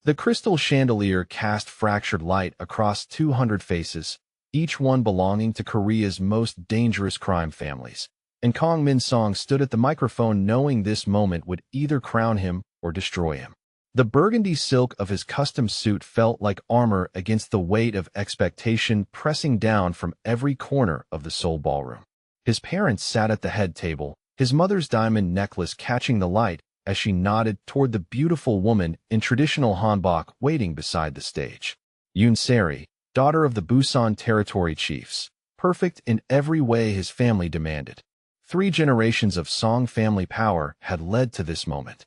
The crystal chandelier cast fractured light across 200 faces, each one belonging to Korea's most dangerous crime families. And Kong Min Song stood at the microphone knowing this moment would either crown him or destroy him. The burgundy silk of his custom suit felt like armor against the weight of expectation pressing down from every corner of the Seoul ballroom. His parents sat at the head table, his mother's diamond necklace catching the light as she nodded toward the beautiful woman in traditional hanbok waiting beside the stage. Yoon Seri, daughter of the Busan territory chiefs, perfect in every way his family demanded. 3 generations of Song family power had led to this moment.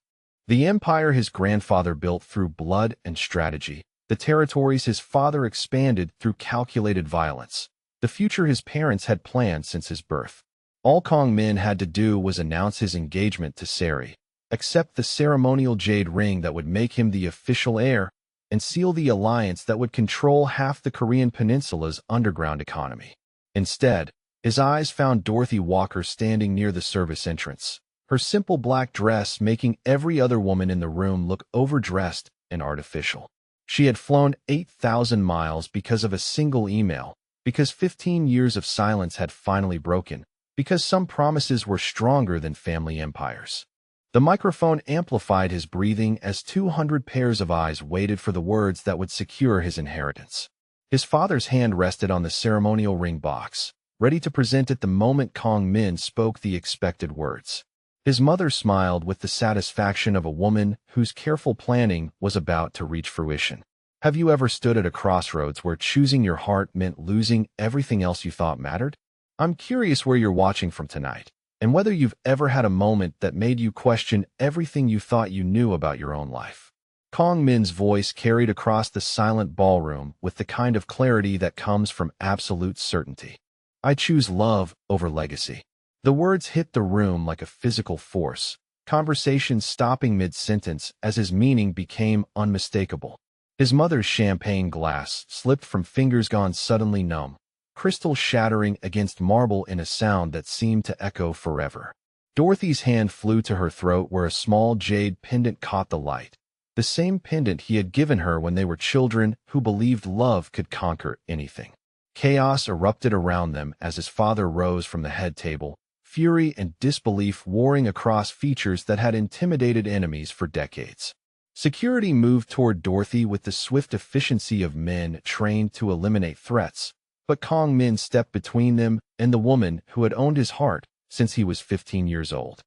The empire his grandfather built through blood and strategy, the territories his father expanded through calculated violence, the future his parents had planned since his birth. All Kong Min had to do was announce his engagement to Seri, accept the ceremonial jade ring that would make him the official heir, and seal the alliance that would control half the Korean peninsula's underground economy. Instead, his eyes found Dorothy Walker standing near the service entrance, her simple black dress making every other woman in the room look overdressed and artificial. She had flown 8,000 miles because of a single email, because 15 years of silence had finally broken, because some promises were stronger than family empires. The microphone amplified his breathing as 200 pairs of eyes waited for the words that would secure his inheritance. His father's hand rested on the ceremonial ring box, ready to present it the moment Kong Min spoke the expected words. His mother smiled with the satisfaction of a woman whose careful planning was about to reach fruition. Have you ever stood at a crossroads where choosing your heart meant losing everything else you thought mattered? I'm curious where you're watching from tonight, and whether you've ever had a moment that made you question everything you thought you knew about your own life. Kong Min's voice carried across the silent ballroom with the kind of clarity that comes from absolute certainty. I choose love over legacy. The words hit the room like a physical force, conversation stopping mid-sentence as his meaning became unmistakable. His mother's champagne glass slipped from fingers gone suddenly numb, crystal shattering against marble in a sound that seemed to echo forever. Dorothy's hand flew to her throat where a small jade pendant caught the light, the same pendant he had given her when they were children who believed love could conquer anything. Chaos erupted around them as his father rose from the head table, fury and disbelief warring across features that had intimidated enemies for decades. Security moved toward Dorothy with the swift efficiency of men trained to eliminate threats, but Kong Min stepped between them and the woman who had owned his heart since he was 15 years old.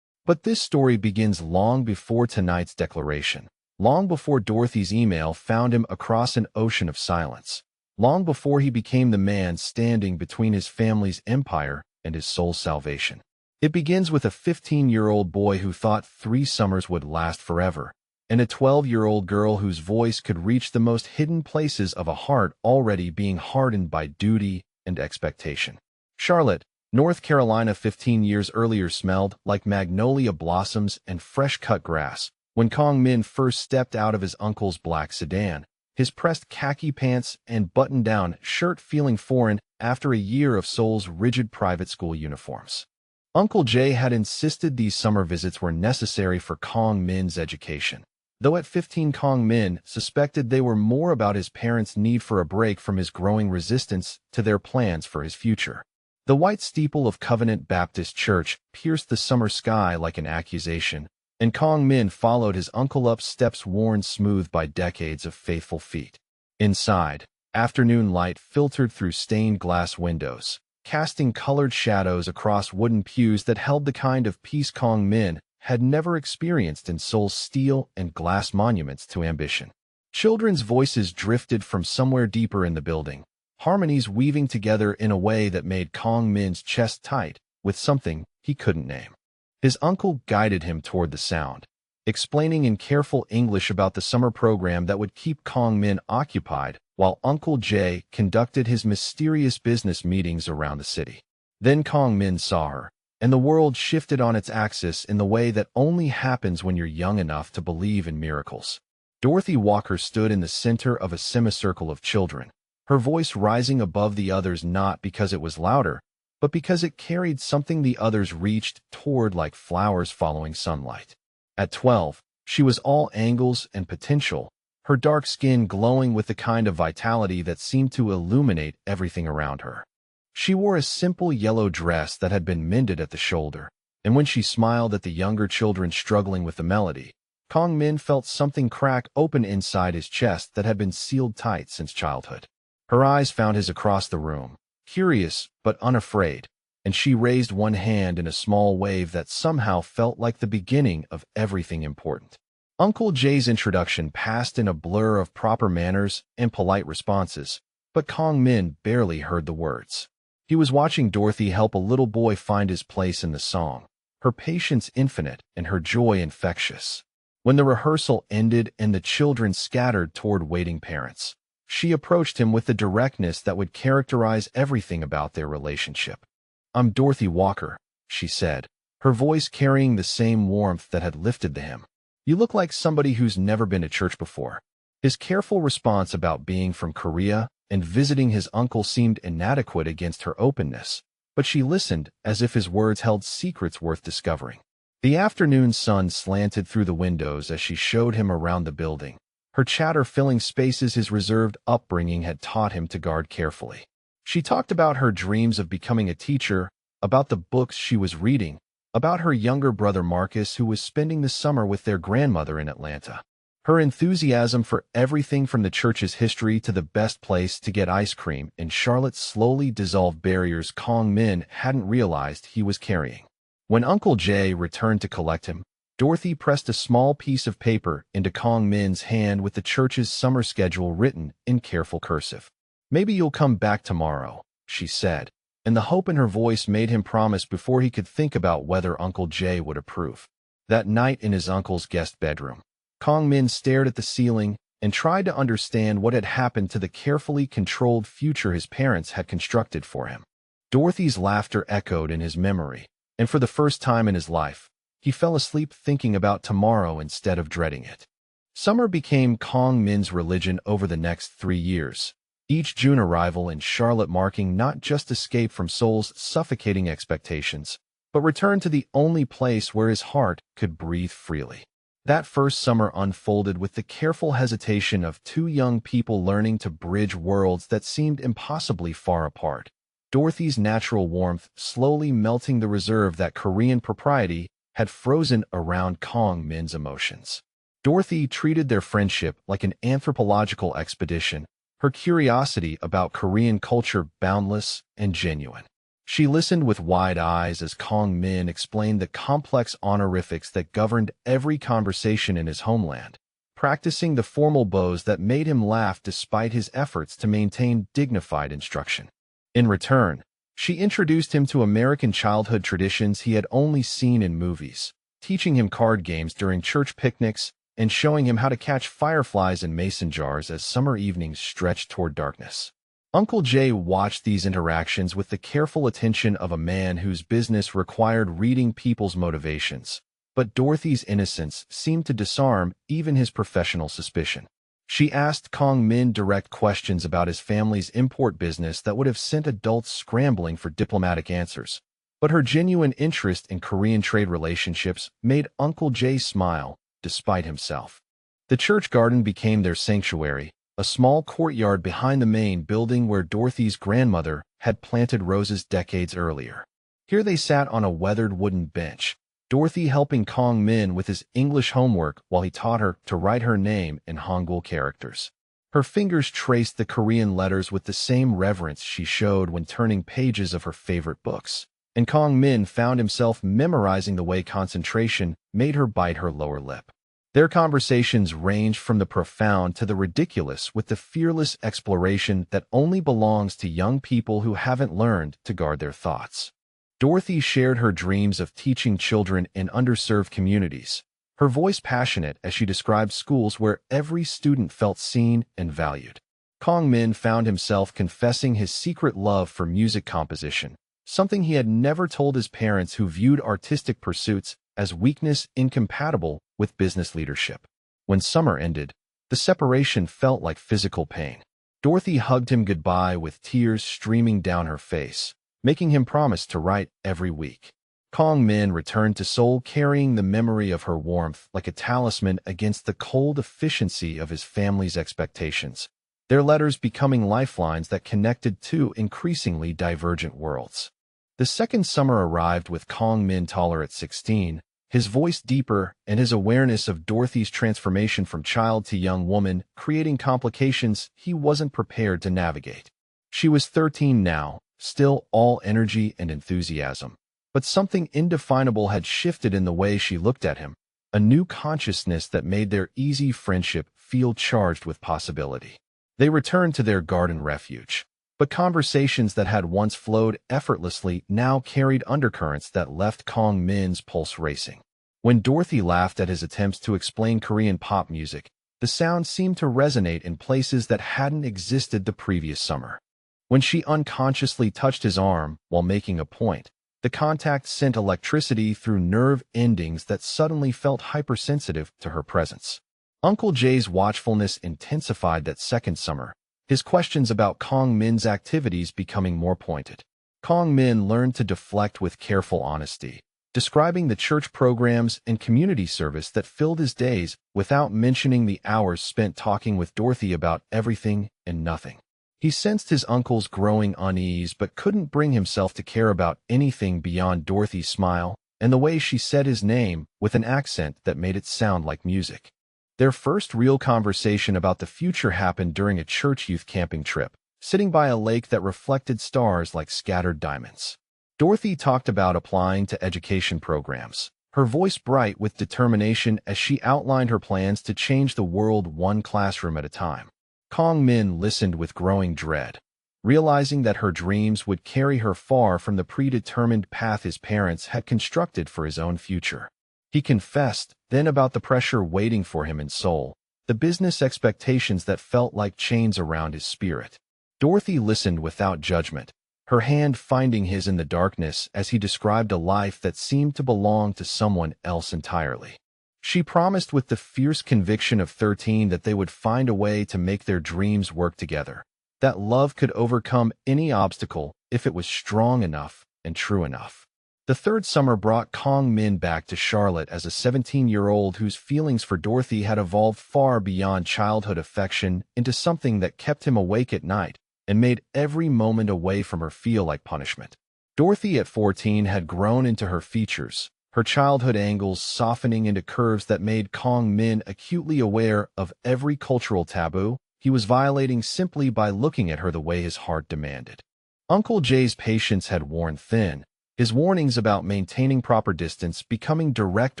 But this story begins long before tonight's declaration, long before Dorothy's email found him across an ocean of silence, long before he became the man standing between his family's empire and his soul's salvation. It begins with a 15-year-old boy who thought 3 summers would last forever, and a 12-year-old girl whose voice could reach the most hidden places of a heart already being hardened by duty and expectation. Charlotte, North Carolina 15 years earlier smelled like magnolia blossoms and fresh-cut grass when Kong Min first stepped out of his uncle's black sedan, his pressed khaki pants and button-down shirt feeling foreign after a year of Seoul's rigid private school uniforms. Uncle Jay had insisted these summer visits were necessary for Kong Min's education, though at 15 Kong Min suspected they were more about his parents' need for a break from his growing resistance to their plans for his future. The white steeple of Covenant Baptist Church pierced the summer sky like an accusation, and Kong Min followed his uncle up steps worn smooth by decades of faithful feet. Inside, afternoon light filtered through stained glass windows, casting colored shadows across wooden pews that held the kind of peace Kong Min had never experienced in Seoul's steel and glass monuments to ambition. Children's voices drifted from somewhere deeper in the building, harmonies weaving together in a way that made Kong Min's chest tight with something he couldn't name. His uncle guided him toward the sound, explaining in careful English about the summer program that would keep Kong Min occupied while Uncle Jay conducted his mysterious business meetings around the city. Then Kong Min saw her, and the world shifted on its axis in the way that only happens when you're young enough to believe in miracles. Dorothy Walker stood in the center of a semicircle of children, her voice rising above the others not because it was louder, but because it carried something the others reached toward like flowers following sunlight. At 12, she was all angles and potential, her dark skin glowing with the kind of vitality that seemed to illuminate everything around her. She wore a simple yellow dress that had been mended at the shoulder, and when she smiled at the younger children struggling with the melody, Kong Min felt something crack open inside his chest that had been sealed tight since childhood. Her eyes found his across the room, curious but unafraid, and she raised one hand in a small wave that somehow felt like the beginning of everything important. Uncle Jay's introduction passed in a blur of proper manners and polite responses, but Kong Min barely heard the words. He was watching Dorothy help a little boy find his place in the song, her patience infinite and her joy infectious. When the rehearsal ended and the children scattered toward waiting parents, she approached him with the directness that would characterize everything about their relationship. "I'm Dorothy Walker," she said, her voice carrying the same warmth that had lifted him. "You look like somebody who's never been to church before." His careful response about being from Korea and visiting his uncle seemed inadequate against her openness, but she listened as if his words held secrets worth discovering. The afternoon sun slanted through the windows as she showed him around the building, her chatter filling spaces his reserved upbringing had taught him to guard carefully. She talked about her dreams of becoming a teacher, about the books she was reading, about her younger brother Marcus who was spending the summer with their grandmother in Atlanta. Her enthusiasm for everything from the church's history to the best place to get ice cream in Charlotte slowly dissolved barriers Kong Min hadn't realized he was carrying. When Uncle Jay returned to collect him, Dorothy pressed a small piece of paper into Kong Min's hand with the church's summer schedule written in careful cursive. "Maybe you'll come back tomorrow," she said, and the hope in her voice made him promise before he could think about whether Uncle Jay would approve. That night in his uncle's guest bedroom, Kong Min stared at the ceiling and tried to understand what had happened to the carefully controlled future his parents had constructed for him. Dorothy's laughter echoed in his memory, and for the first time in his life, he fell asleep thinking about tomorrow instead of dreading it. Summer became Kong Min's religion over the next 3 years, each June arrival in Charlotte marking not just escape from Seoul's suffocating expectations, but return to the only place where his heart could breathe freely. That first summer unfolded with the careful hesitation of two young people learning to bridge worlds that seemed impossibly far apart. Dorothy's natural warmth slowly melting the reserve that Korean propriety had frozen around Kong Min's emotions. Dorothy treated their friendship like an anthropological expedition, her curiosity about Korean culture boundless and genuine. She listened with wide eyes as Kong Min explained the complex honorifics that governed every conversation in his homeland, practicing the formal bows that made him laugh despite his efforts to maintain dignified instruction. In return, she introduced him to American childhood traditions he had only seen in movies, teaching him card games during church picnics and showing him how to catch fireflies in mason jars as summer evenings stretched toward darkness. Uncle Jay watched these interactions with the careful attention of a man whose business required reading people's motivations, but Dorothy's innocence seemed to disarm even his professional suspicion. She asked Kong Min direct questions about his family's import business that would have sent adults scrambling for diplomatic answers, but her genuine interest in Korean trade relationships made Uncle Jay smile, despite himself. The church garden became their sanctuary, a small courtyard behind the main building where Dorothy's grandmother had planted roses decades earlier. Here they sat on a weathered wooden bench, Dorothy helping Kong Min with his English homework while he taught her to write her name in Hangul characters. Her fingers traced the Korean letters with the same reverence she showed when turning pages of her favorite books, and Kong Min found himself memorizing the way concentration made her bite her lower lip. Their conversations ranged from the profound to the ridiculous with the fearless exploration that only belongs to young people who haven't learned to guard their thoughts. Dorothy shared her dreams of teaching children in underserved communities, her voice passionate as she described schools where every student felt seen and valued. Kong Min found himself confessing his secret love for music composition, something he had never told his parents who viewed artistic pursuits as weakness incompatible with business leadership. When summer ended, the separation felt like physical pain. Dorothy hugged him goodbye with tears streaming down her face, making him promise to write every week. Kong Min returned to Seoul carrying the memory of her warmth like a talisman against the cold efficiency of his family's expectations, their letters becoming lifelines that connected two increasingly divergent worlds. The second summer arrived with Kong Min taller at 16, his voice deeper, and his awareness of Dorothy's transformation from child to young woman, creating complications he wasn't prepared to navigate. She was 13 now, still all energy and enthusiasm. But something indefinable had shifted in the way she looked at him, a new consciousness that made their easy friendship feel charged with possibility. They returned to their garden refuge, but conversations that had once flowed effortlessly now carried undercurrents that left Kong Min's pulse racing. When Dorothy laughed at his attempts to explain Korean pop music, the sound seemed to resonate in places that hadn't existed the previous summer. When she unconsciously touched his arm while making a point, the contact sent electricity through nerve endings that suddenly felt hypersensitive to her presence. Uncle Jay's watchfulness intensified that second summer, his questions about Kong Min's activities becoming more pointed. Kong Min learned to deflect with careful honesty, describing the church programs and community service that filled his days without mentioning the hours spent talking with Dorothy about everything and nothing. He sensed his uncle's growing unease but couldn't bring himself to care about anything beyond Dorothy's smile and the way she said his name with an accent that made it sound like music. Their first real conversation about the future happened during a church youth camping trip, sitting by a lake that reflected stars like scattered diamonds. Dorothy talked about applying to education programs, her voice bright with determination as she outlined her plans to change the world one classroom at a time. Kong Min listened with growing dread, realizing that her dreams would carry her far from the predetermined path his parents had constructed for his own future. He confessed, then, about the pressure waiting for him in Seoul, the business expectations that felt like chains around his spirit. Dorothy listened without judgment, her hand finding his in the darkness as he described a life that seemed to belong to someone else entirely. She promised with the fierce conviction of 13 that they would find a way to make their dreams work together, that love could overcome any obstacle if it was strong enough and true enough. The third summer brought Kong Min back to Charlotte as a 17-year-old whose feelings for Dorothy had evolved far beyond childhood affection into something that kept him awake at night and made every moment away from her feel like punishment. Dorothy at 14 had grown into her features, her childhood angles softening into curves that made Kong Min acutely aware of every cultural taboo he was violating simply by looking at her the way his heart demanded. Uncle Jay's patience had worn thin, his warnings about maintaining proper distance becoming direct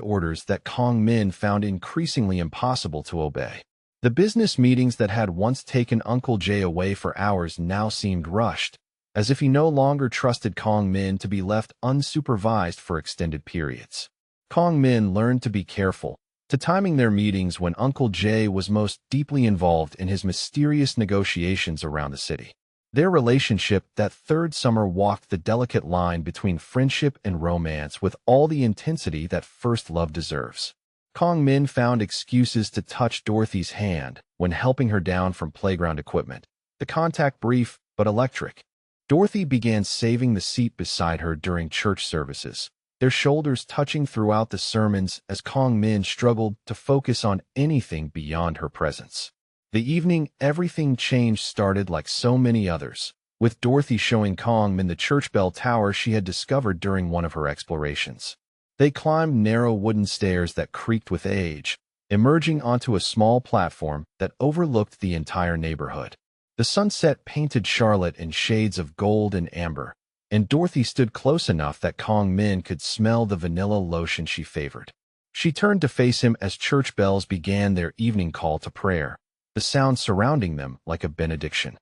orders that Kong Min found increasingly impossible to obey. The business meetings that had once taken Uncle Jay away for hours now seemed rushed, as if he no longer trusted Kong Min to be left unsupervised for extended periods. Kong Min learned to be careful, to timing their meetings when Uncle Jay was most deeply involved in his mysterious negotiations around the city. Their relationship that third summer walked the delicate line between friendship and romance with all the intensity that first love deserves. Kong Min found excuses to touch Dorothy's hand when helping her down from playground equipment, the contact brief but electric. Dorothy began saving the seat beside her during church services, their shoulders touching throughout the sermons as Kong Min struggled to focus on anything beyond her presence. The evening everything changed started like so many others, with Dorothy showing Kong Min the church bell tower she had discovered during one of her explorations. They climbed narrow wooden stairs that creaked with age, emerging onto a small platform that overlooked the entire neighborhood. The sunset painted Charlotte in shades of gold and amber, and Dorothy stood close enough that Kong Min could smell the vanilla lotion she favored. She turned to face him as church bells began their evening call to prayer, the sound surrounding them like a benediction.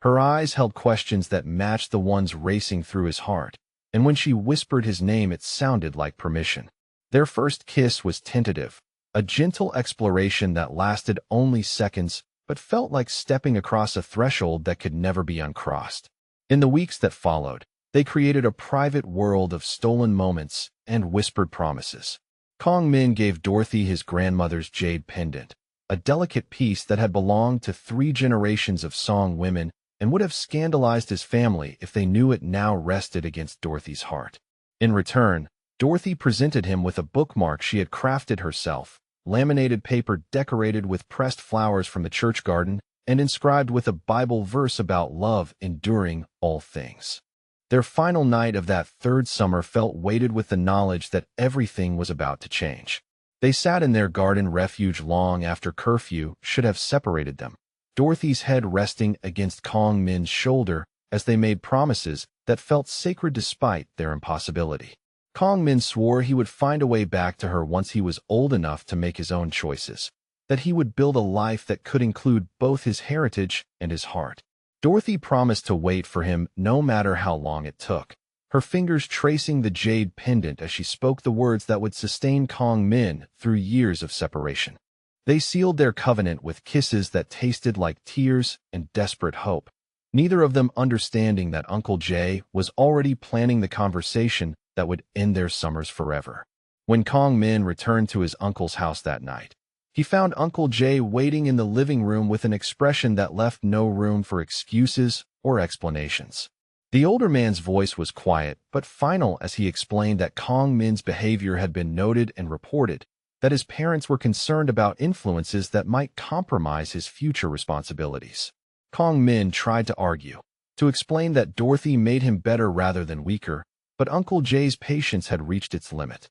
Her eyes held questions that matched the ones racing through his heart, and when she whispered his name it sounded like permission. Their first kiss was tentative, a gentle exploration that lasted only seconds but felt like stepping across a threshold that could never be uncrossed. In the weeks that followed, they created a private world of stolen moments and whispered promises. Kong Min gave Dorothy his grandmother's jade pendant, a delicate piece that had belonged to 3 generations of Song women and would have scandalized his family if they knew it now rested against Dorothy's heart. In return, Dorothy presented him with a bookmark she had crafted herself, laminated paper decorated with pressed flowers from the church garden, and inscribed with a Bible verse about love enduring all things. Their final night of that third summer felt weighted with the knowledge that everything was about to change. They sat in their garden refuge long after curfew should have separated them, Dorothy's head resting against Kong Min's shoulder as they made promises that felt sacred despite their impossibility. Kong Min swore he would find a way back to her once he was old enough to make his own choices, that he would build a life that could include both his heritage and his heart. Dorothy promised to wait for him no matter how long it took, her fingers tracing the jade pendant as she spoke the words that would sustain Kong Min through years of separation. They sealed their covenant with kisses that tasted like tears and desperate hope, neither of them understanding that Uncle Jay was already planning the conversation that would end their summers forever. When Kong Min returned to his uncle's house that night, he found Uncle Jay waiting in the living room with an expression that left no room for excuses or explanations. The older man's voice was quiet but final as he explained that Kong Min's behavior had been noted and reported, that his parents were concerned about influences that might compromise his future responsibilities. Kong Min tried to argue, to explain that Dorothy made him better rather than weaker, but Uncle Jay's patience had reached its limit.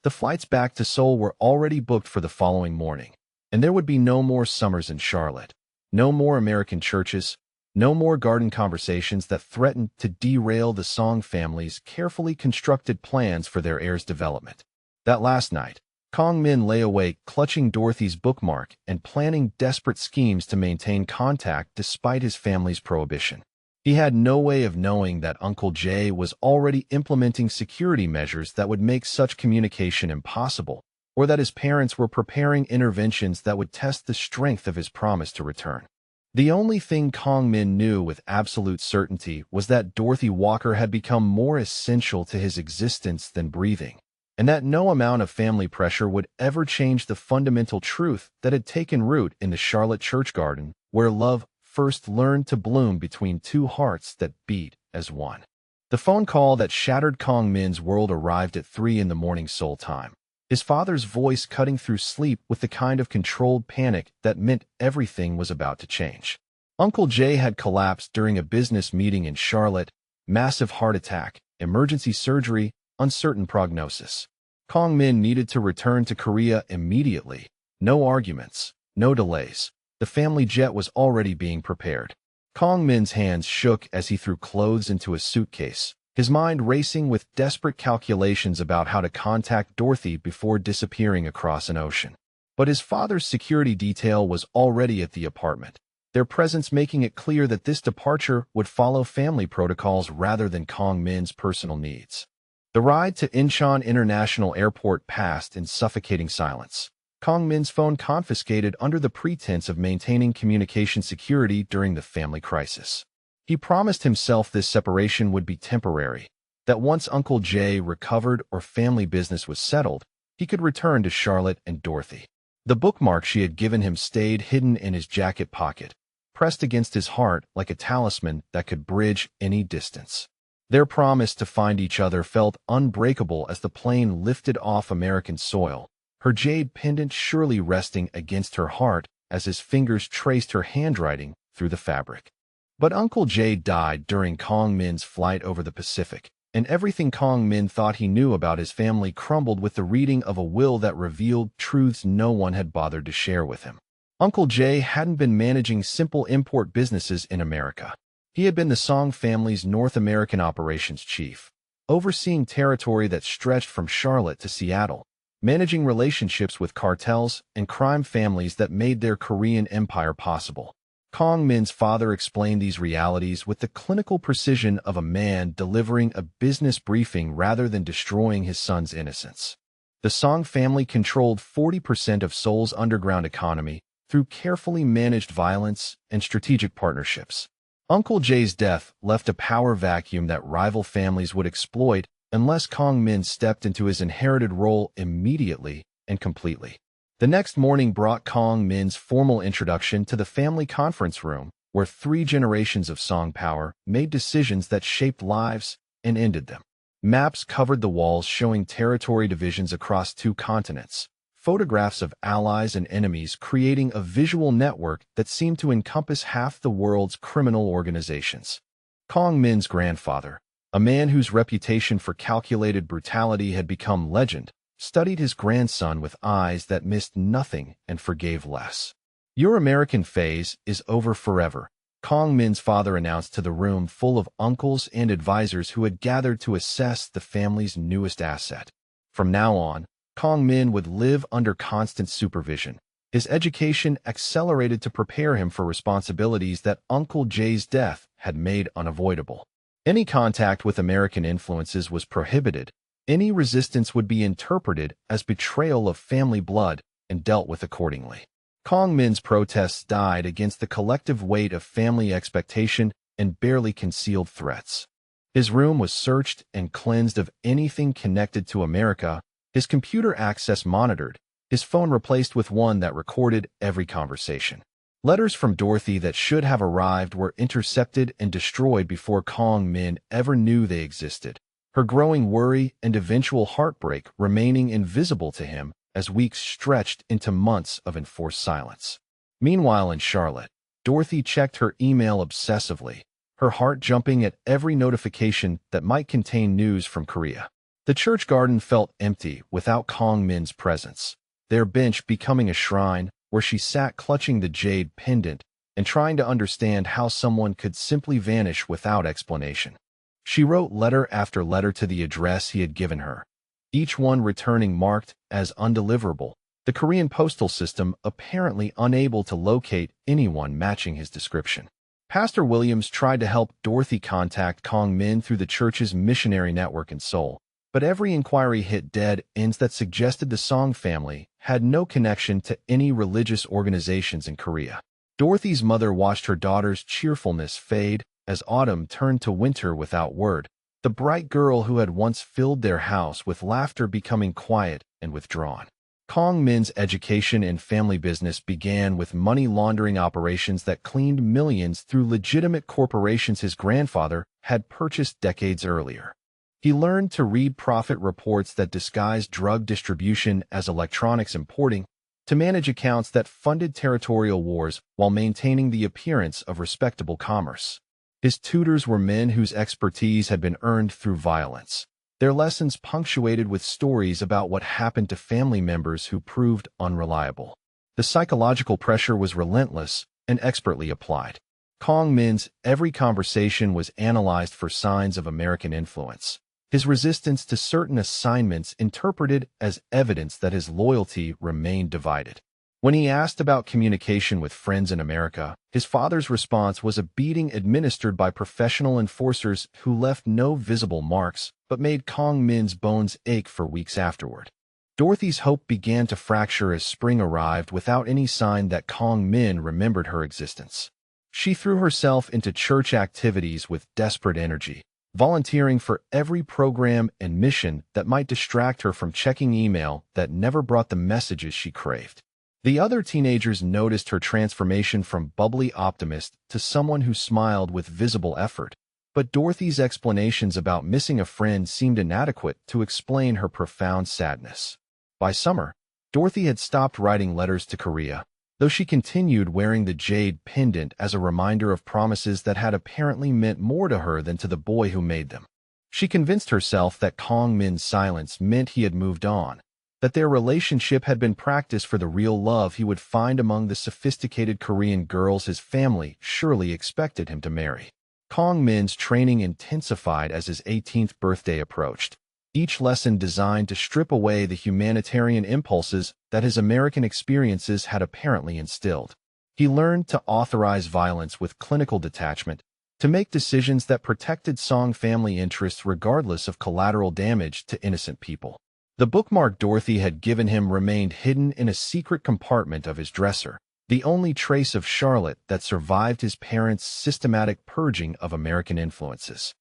The flights back to Seoul were already booked for the following morning, and there would be no more summers in Charlotte, no more American churches, no more garden conversations that threatened to derail the Song family's carefully constructed plans for their heir's development. That last night, Kong Min lay awake clutching Dorothy's bookmark and planning desperate schemes to maintain contact despite his family's prohibition. He had no way of knowing that Uncle Jay was already implementing security measures that would make such communication impossible, or that his parents were preparing interventions that would test the strength of his promise to return. The only thing Kong Min knew with absolute certainty was that Dorothy Walker had become more essential to his existence than breathing, and that no amount of family pressure would ever change the fundamental truth that had taken root in the Charlotte church garden, where love first learned to bloom between two hearts that beat as one. The phone call that shattered Kong Min's world arrived at 3 in the morning Seoul time, his father's voice cutting through sleep with the kind of controlled panic that meant everything was about to change. Uncle Jay had collapsed during a business meeting in Charlotte, massive heart attack, emergency surgery, uncertain prognosis. Kong Min needed to return to Korea immediately. No arguments, no delays. The family jet was already being prepared. Kong Min's hands shook as he threw clothes into a suitcase, his mind racing with desperate calculations about how to contact Dorothy before disappearing across an ocean. But his father's security detail was already at the apartment, their presence making it clear that this departure would follow family protocols rather than Kong Min's personal needs. The ride to Incheon International Airport passed in suffocating silence. Kong Min's phone confiscated under the pretense of maintaining communication security during the family crisis. He promised himself this separation would be temporary, that once Uncle Jay recovered or family business was settled, he could return to Charlotte and Dorothy. The bookmark she had given him stayed hidden in his jacket pocket, pressed against his heart like a talisman that could bridge any distance. Their promise to find each other felt unbreakable as the plane lifted off American soil, her jade pendant surely resting against her heart as his fingers traced her handwriting through the fabric. But Uncle Jay died during Kong Min's flight over the Pacific, and everything Kong Min thought he knew about his family crumbled with the reading of a will that revealed truths no one had bothered to share with him. Uncle Jay hadn't been managing simple import businesses in America. He had been the Song family's North American operations chief, overseeing territory that stretched from Charlotte to Seattle, managing relationships with cartels and crime families that made their Korean empire possible. Kong Min's father explained these realities with the clinical precision of a man delivering a business briefing rather than destroying his son's innocence. The Song family controlled 40% of Seoul's underground economy through carefully managed violence and strategic partnerships. Uncle Jay's death left a power vacuum that rival families would exploit unless Kong Min stepped into his inherited role immediately and completely. The next morning brought Kong Min's formal introduction to the family conference room, where 3 generations of Song power made decisions that shaped lives and ended them. Maps covered the walls showing territory divisions across 2 continents, photographs of allies and enemies creating a visual network that seemed to encompass half the world's criminal organizations. Kong Min's grandfather, a man whose reputation for calculated brutality had become legend, studied his grandson with eyes that missed nothing and forgave less. "Your American phase is over forever," Kong Min's father announced to the room full of uncles and advisors who had gathered to assess the family's newest asset. From now on, Kong Min would live under constant supervision. His education accelerated to prepare him for responsibilities that Uncle Jay's death had made unavoidable. Any contact with American influences was prohibited. Any resistance would be interpreted as betrayal of family blood and dealt with accordingly. Kong Min's protests died against the collective weight of family expectation and barely concealed threats. His room was searched and cleansed of anything connected to America, his computer access monitored, his phone replaced with one that recorded every conversation. Letters from Dorothy that should have arrived were intercepted and destroyed before Kong Min ever knew they existed, her growing worry and eventual heartbreak remaining invisible to him as weeks stretched into months of enforced silence. Meanwhile in Charlotte, Dorothy checked her email obsessively, her heart jumping at every notification that might contain news from Korea. The church garden felt empty without Kong Min's presence, their bench becoming a shrine where she sat clutching the jade pendant and trying to understand how someone could simply vanish without explanation. She wrote letter after letter to the address he had given her, each one returning marked as undeliverable, the Korean postal system apparently unable to locate anyone matching his description. Pastor Williams tried to help Dorothy contact Kong Min through the church's missionary network in Seoul, but every inquiry hit dead ends that suggested the Song family had no connection to any religious organizations in Korea. Dorothy's mother watched her daughter's cheerfulness fade as autumn turned to winter without word, the bright girl who had once filled their house with laughter becoming quiet and withdrawn. Kong Min's education and family business began with money laundering operations that cleaned millions through legitimate corporations his grandfather had purchased decades earlier. He learned to read profit reports that disguised drug distribution as electronics importing, to manage accounts that funded territorial wars while maintaining the appearance of respectable commerce. His tutors were men whose expertise had been earned through violence, their lessons punctuated with stories about what happened to family members who proved unreliable. The psychological pressure was relentless and expertly applied. Kong Min's every conversation was analyzed for signs of American influence, his resistance to certain assignments interpreted as evidence that his loyalty remained divided. When he asked about communication with friends in America, his father's response was a beating administered by professional enforcers who left no visible marks but made Kong Min's bones ache for weeks afterward. Dorothy's hope began to fracture as spring arrived without any sign that Kong Min remembered her existence. She threw herself into church activities with desperate energy, volunteering for every program and mission that might distract her from checking email that never brought the messages she craved. The other teenagers noticed her transformation from bubbly optimist to someone who smiled with visible effort, but Dorothy's explanations about missing a friend seemed inadequate to explain her profound sadness. By summer, Dorothy had stopped writing letters to Korea, though she continued wearing the jade pendant as a reminder of promises that had apparently meant more to her than to the boy who made them. She convinced herself that Kong Min's silence meant he had moved on, that their relationship had been practiced for the real love he would find among the sophisticated Korean girls his family surely expected him to marry. Kong Min's training intensified as his 18th birthday approached, each lesson designed to strip away the humanitarian impulses that his American experiences had apparently instilled. He learned to authorize violence with clinical detachment, to make decisions that protected Song family interests regardless of collateral damage to innocent people. The bookmark Dorothy had given him remained hidden in a secret compartment of his dresser, the only trace of Charlotte that survived his parents' systematic purging of American influences.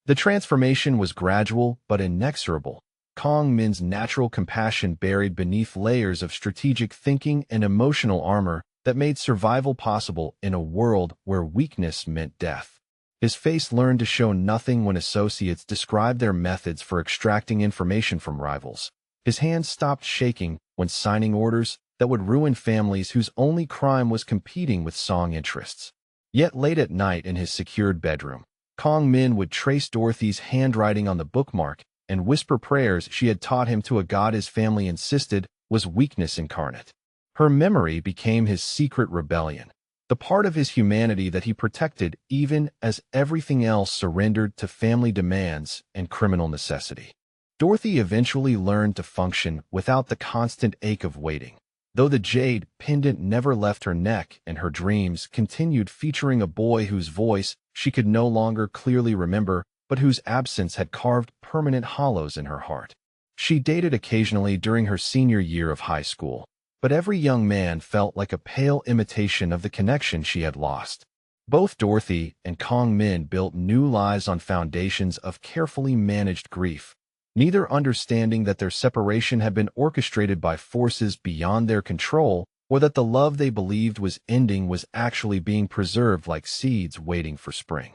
The transformation was gradual but inexorable, Kong Min's natural compassion buried beneath layers of strategic thinking and emotional armor that made survival possible in a world where weakness meant death. His face learned to show nothing when associates described their methods for extracting information from rivals. His hands stopped shaking when signing orders that would ruin families whose only crime was competing with Song interests. Yet late at night in his secured bedroom, Kong Min would trace Dorothy's handwriting on the bookmark and whisper prayers she had taught him to a god his family insisted was weakness incarnate. Her memory became his secret rebellion, the part of his humanity that he protected even as everything else surrendered to family demands and criminal necessity. Dorothy eventually learned to function without the constant ache of waiting. Though the jade pendant never left her neck and her dreams continued featuring a boy whose voice she could no longer clearly remember, but whose absence had carved permanent hollows in her heart. She dated occasionally during her senior year of high school, but every young man felt like a pale imitation of the connection she had lost. Both Dorothy and Kong Min built new lives on foundations of carefully managed grief, neither understanding that their separation had been orchestrated by forces beyond their control, or that the love they believed was ending was actually being preserved like seeds waiting for spring.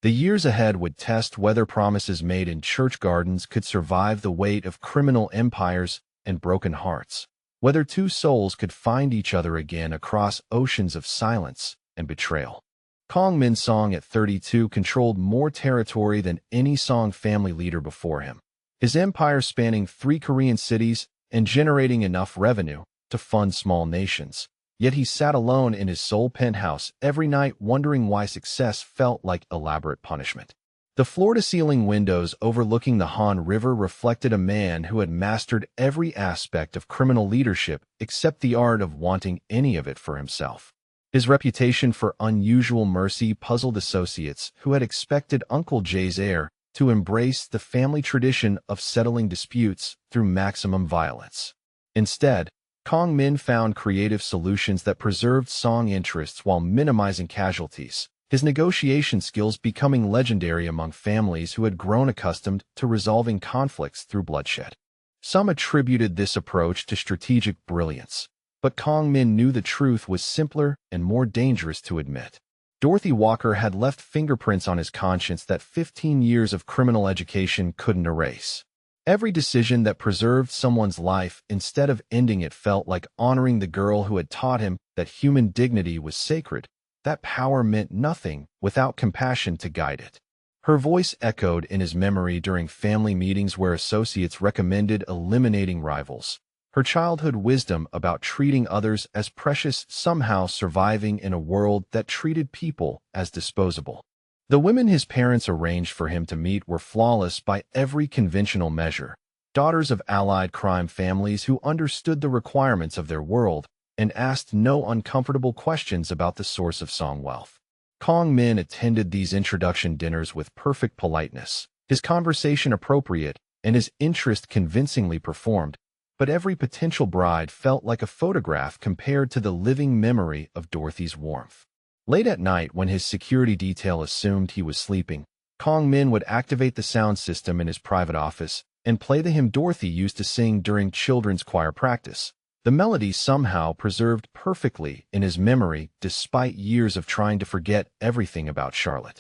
The years ahead would test whether promises made in church gardens could survive the weight of criminal empires and broken hearts, whether two souls could find each other again across oceans of silence and betrayal. Kong Min Song at 32 controlled more territory than any Song family leader before him, his empire spanning 3 Korean cities and generating enough revenue to fund small nations. Yet he sat alone in his Seoul penthouse every night wondering why success felt like elaborate punishment. The floor-to-ceiling windows overlooking the Han River reflected a man who had mastered every aspect of criminal leadership except the art of wanting any of it for himself. His reputation for unusual mercy puzzled associates who had expected Uncle Jay's heir to embrace the family tradition of settling disputes through maximum violence. Instead, Kong Min found creative solutions that preserved Song interests while minimizing casualties, his negotiation skills becoming legendary among families who had grown accustomed to resolving conflicts through bloodshed. Some attributed this approach to strategic brilliance, but Kong Min knew the truth was simpler and more dangerous to admit. Dorothy Walker had left fingerprints on his conscience that 15 years of criminal education couldn't erase. Every decision that preserved someone's life instead of ending it felt like honoring the girl who had taught him that human dignity was sacred. That power meant nothing without compassion to guide it. Her voice echoed in his memory during family meetings where associates recommended eliminating rivals. Her childhood wisdom about treating others as precious somehow surviving in a world that treated people as disposable. The women his parents arranged for him to meet were flawless by every conventional measure, daughters of allied crime families who understood the requirements of their world and asked no uncomfortable questions about the source of Song wealth. Kong Min attended these introduction dinners with perfect politeness, his conversation appropriate and his interest convincingly performed, but every potential bride felt like a photograph compared to the living memory of Dorothy's warmth. Late at night, when his security detail assumed he was sleeping, Kong Min would activate the sound system in his private office and play the hymn Dorothy used to sing during children's choir practice. The melody somehow preserved perfectly in his memory despite years of trying to forget everything about Charlotte.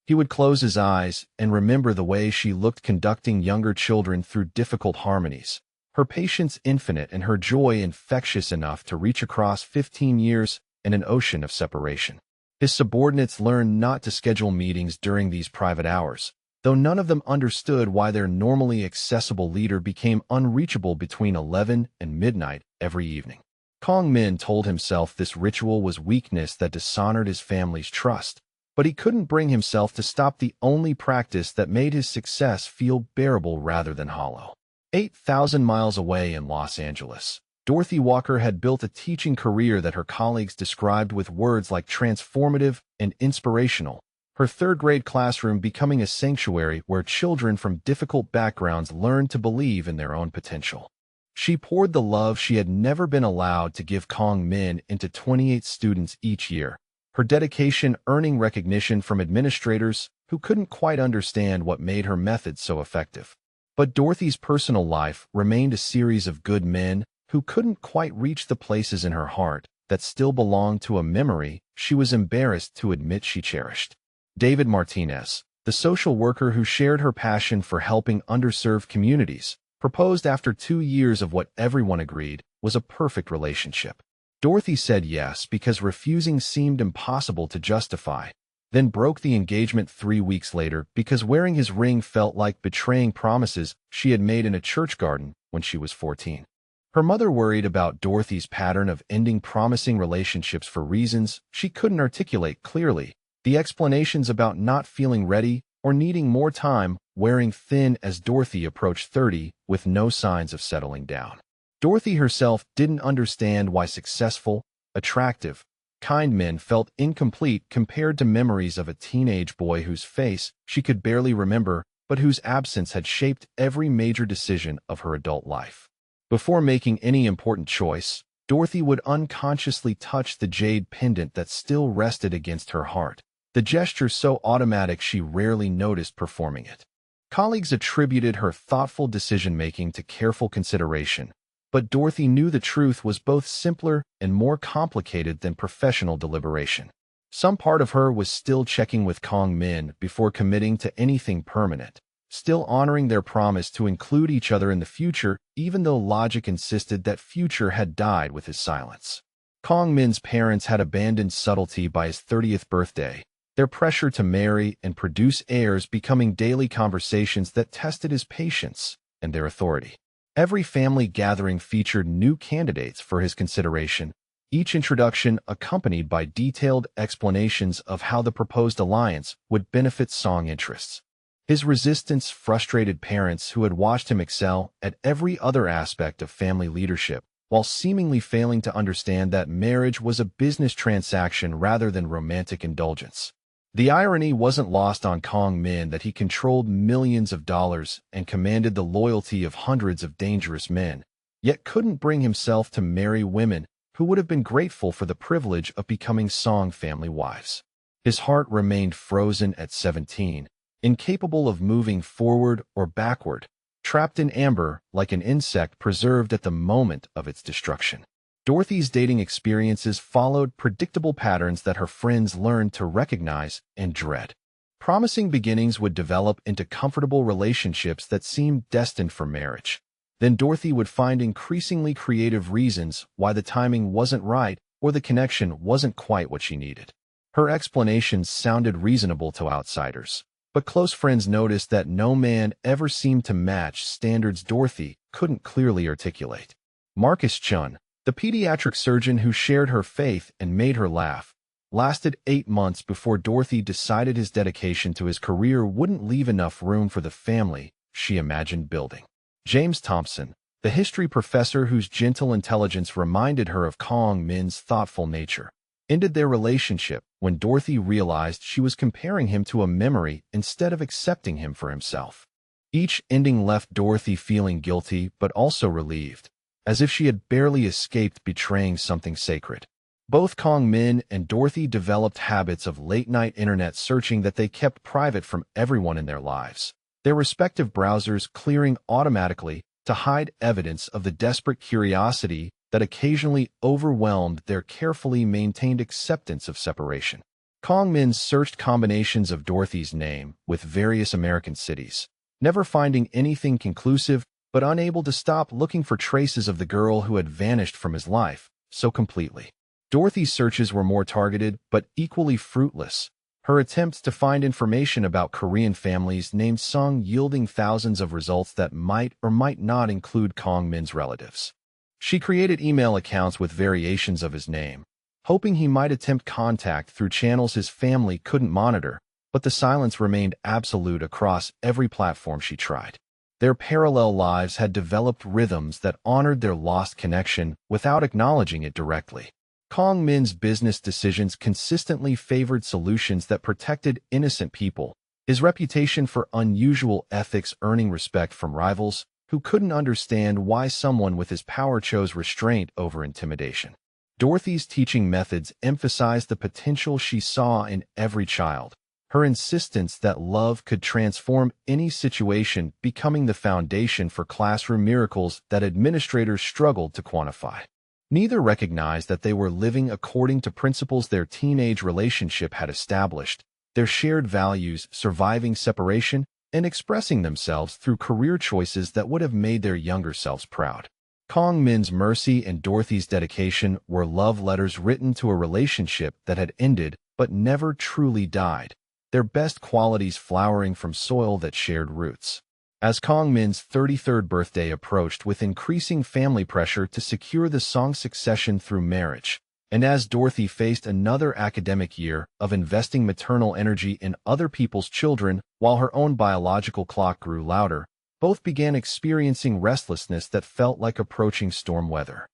He would close his eyes and remember the way she looked conducting younger children through difficult harmonies, her patience infinite and her joy infectious enough to reach across 15 years and an ocean of separation. His subordinates learned not to schedule meetings during these private hours, though none of them understood why their normally accessible leader became unreachable between 11 and midnight every evening. Kong Min told himself this ritual was weakness that dishonored his family's trust, but he couldn't bring himself to stop the only practice that made his success feel bearable rather than hollow. 8,000 miles away in Los Angeles, Dorothy Walker had built a teaching career that her colleagues described with words like transformative and inspirational, her third-grade classroom becoming a sanctuary where children from difficult backgrounds learned to believe in their own potential. She poured the love she had never been allowed to give Kong Min into 28 students each year, her dedication earning recognition from administrators who couldn't quite understand what made her methods so effective. But Dorothy's personal life remained a series of good men who couldn't quite reach the places in her heart that still belonged to a memory she was embarrassed to admit she cherished. David Martinez, the social worker who shared her passion for helping underserved communities, proposed after 2 years of what everyone agreed was a perfect relationship. Dorothy said yes because refusing seemed impossible to justify, then broke the engagement 3 weeks later because wearing his ring felt like betraying promises she had made in a church garden when she was 14. Her mother worried about Dorothy's pattern of ending promising relationships for reasons she couldn't articulate clearly, the explanations about not feeling ready or needing more time wearing thin as Dorothy approached 30 with no signs of settling down. Dorothy herself didn't understand why successful, attractive, kind men felt incomplete compared to memories of a teenage boy whose face she could barely remember but whose absence had shaped every major decision of her adult life. Before making any important choice, Dorothy would unconsciously touch the jade pendant that still rested against her heart, the gesture so automatic she rarely noticed performing it. Colleagues attributed her thoughtful decision-making to careful consideration, but Dorothy knew the truth was both simpler and more complicated than professional deliberation. Some part of her was still checking with Kong Min before committing to anything permanent, still honoring their promise to include each other in the future even though logic insisted that future had died with his silence. Kong Min's parents had abandoned subtlety by his 30th birthday, their pressure to marry and produce heirs becoming daily conversations that tested his patience and their authority. Every family gathering featured new candidates for his consideration, each introduction accompanied by detailed explanations of how the proposed alliance would benefit Song interests. His resistance frustrated parents who had watched him excel at every other aspect of family leadership, while seemingly failing to understand that marriage was a business transaction rather than romantic indulgence. The irony wasn't lost on Kong Min that he controlled millions of dollars and commanded the loyalty of hundreds of dangerous men, yet couldn't bring himself to marry women who would have been grateful for the privilege of becoming Song family wives. His heart remained frozen at 17, incapable of moving forward or backward, trapped in amber like an insect preserved at the moment of its destruction. Dorothy's dating experiences followed predictable patterns that her friends learned to recognize and dread. Promising beginnings would develop into comfortable relationships that seemed destined for marriage. Then Dorothy would find increasingly creative reasons why the timing wasn't right or the connection wasn't quite what she needed. Her explanations sounded reasonable to outsiders, but close friends noticed that no man ever seemed to match standards Dorothy couldn't clearly articulate. Marcus Chun, the pediatric surgeon who shared her faith and made her laugh, lasted 8 months before Dorothy decided his dedication to his career wouldn't leave enough room for the family she imagined building. James Thompson, the history professor whose gentle intelligence reminded her of Kong Min's thoughtful nature, ended their relationship when Dorothy realized she was comparing him to a memory instead of accepting him for himself. Each ending left Dorothy feeling guilty but also relieved, as if she had barely escaped betraying something sacred. Both Kong Min and Dorothy developed habits of late-night internet searching that they kept private from everyone in their lives, their respective browsers clearing automatically to hide evidence of the desperate curiosity that occasionally overwhelmed their carefully maintained acceptance of separation. Kong Min searched combinations of Dorothy's name with various American cities, never finding anything conclusive but unable to stop looking for traces of the girl who had vanished from his life so completely. Dorothy's searches were more targeted but equally fruitless, her attempts to find information about Korean families named Sung yielding thousands of results that might or might not include Kong Min's relatives. She created email accounts with variations of his name, hoping he might attempt contact through channels his family couldn't monitor, but the silence remained absolute across every platform she tried. Their parallel lives had developed rhythms that honored their lost connection without acknowledging it directly. Kong Min's business decisions consistently favored solutions that protected innocent people, his reputation for unusual ethics earning respect from rivals who couldn't understand why someone with his power chose restraint over intimidation. Dorothy's teaching methods emphasized the potential she saw in every child, her insistence that love could transform any situation becoming the foundation for classroom miracles that administrators struggled to quantify. Neither recognized that they were living according to principles their teenage relationship had established, their shared values, surviving separation, and expressing themselves through career choices that would have made their younger selves proud. Kong Min's mercy and Dorothy's dedication were love letters written to a relationship that had ended but never truly died, their best qualities flowering from soil that shared roots. As Kong Min's 33rd birthday approached with increasing family pressure to secure the song's succession through marriage, and as Dorothy faced another academic year of investing maternal energy in other people's children while her own biological clock grew louder, both began experiencing restlessness that felt like approaching storm weather.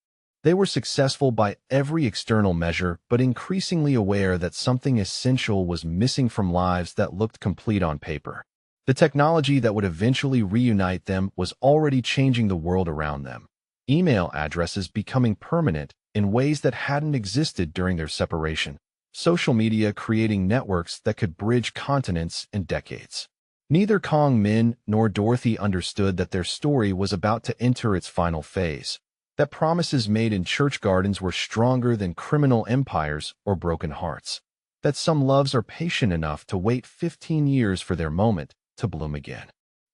They were successful by every external measure, but increasingly aware that something essential was missing from lives that looked complete on paper. The technology that would eventually reunite them was already changing the world around them. Email addresses becoming permanent in ways that hadn't existed during their separation. Social media creating networks that could bridge continents and decades. Neither Kong Min nor Dorothy understood that their story was about to enter its final phase, that promises made in church gardens were stronger than criminal empires or broken hearts, that some loves are patient enough to wait 15 years for their moment to bloom again.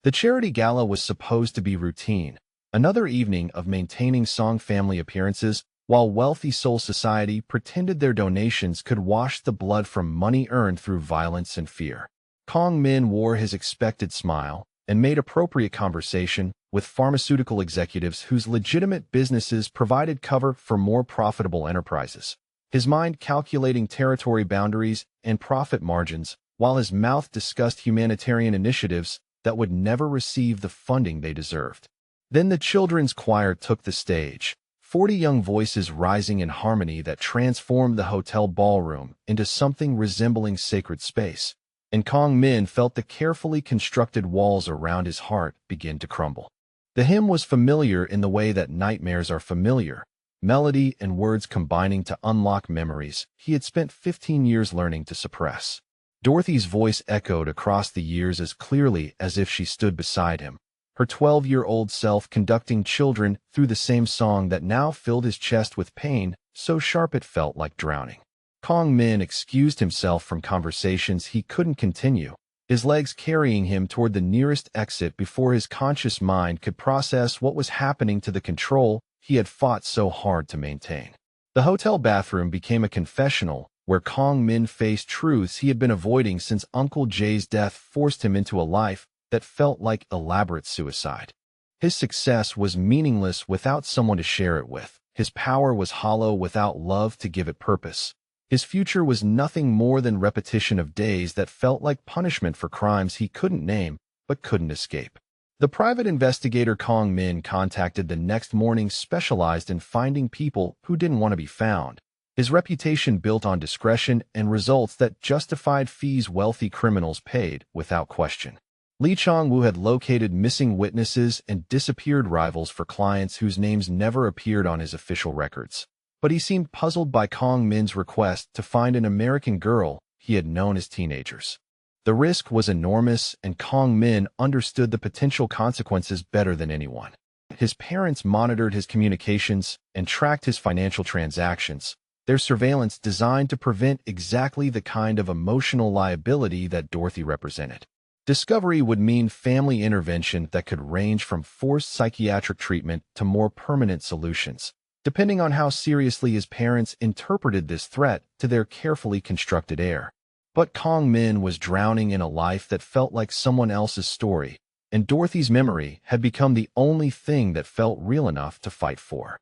The charity gala was supposed to be routine, another evening of maintaining song family appearances, while wealthy Soul Society pretended their donations could wash the blood from money earned through violence and fear. Kong Min wore his expected smile and made appropriate conversation with pharmaceutical executives whose legitimate businesses provided cover for more profitable enterprises, his mind calculating territory boundaries and profit margins, while his mouth discussed humanitarian initiatives that would never receive the funding they deserved. Then the children's choir took the stage, 40 young voices rising in harmony that transformed the hotel ballroom into something resembling sacred space. And Kong Min felt the carefully constructed walls around his heart begin to crumble. The hymn was familiar in the way that nightmares are familiar, melody and words combining to unlock memories he had spent 15 years learning to suppress. Dorothy's voice echoed across the years as clearly as if she stood beside him, her 12-year-old self conducting children through the same song that now filled his chest with pain, so sharp it felt like drowning. Kong Min excused himself from conversations he couldn't continue, his legs carrying him toward the nearest exit before his conscious mind could process what was happening to the control he had fought so hard to maintain. The hotel bathroom became a confessional where Kong Min faced truths he had been avoiding since Uncle Jay's death forced him into a life that felt like elaborate suicide. His success was meaningless without someone to share it with. His power was hollow without love to give it purpose. His future was nothing more than repetition of days that felt like punishment for crimes he couldn't name but couldn't escape. The private investigator Kong Min contacted the next morning specialized in finding people who didn't want to be found. His reputation built on discretion and results that justified fees wealthy criminals paid without question. Lee Chong-woo had located missing witnesses and disappeared rivals for clients whose names never appeared on his official records. But he seemed puzzled by Kong Min's request to find an American girl he had known as teenagers. The risk was enormous, and Kong Min understood the potential consequences better than anyone. His parents monitored his communications and tracked his financial transactions, their surveillance designed to prevent exactly the kind of emotional liability that Dorothy represented. Discovery would mean family intervention that could range from forced psychiatric treatment to more permanent solutions, depending on how seriously his parents interpreted this threat to their carefully constructed heir. But Kong Min was drowning in a life that felt like someone else's story, and Dorothy's memory had become the only thing that felt real enough to fight for.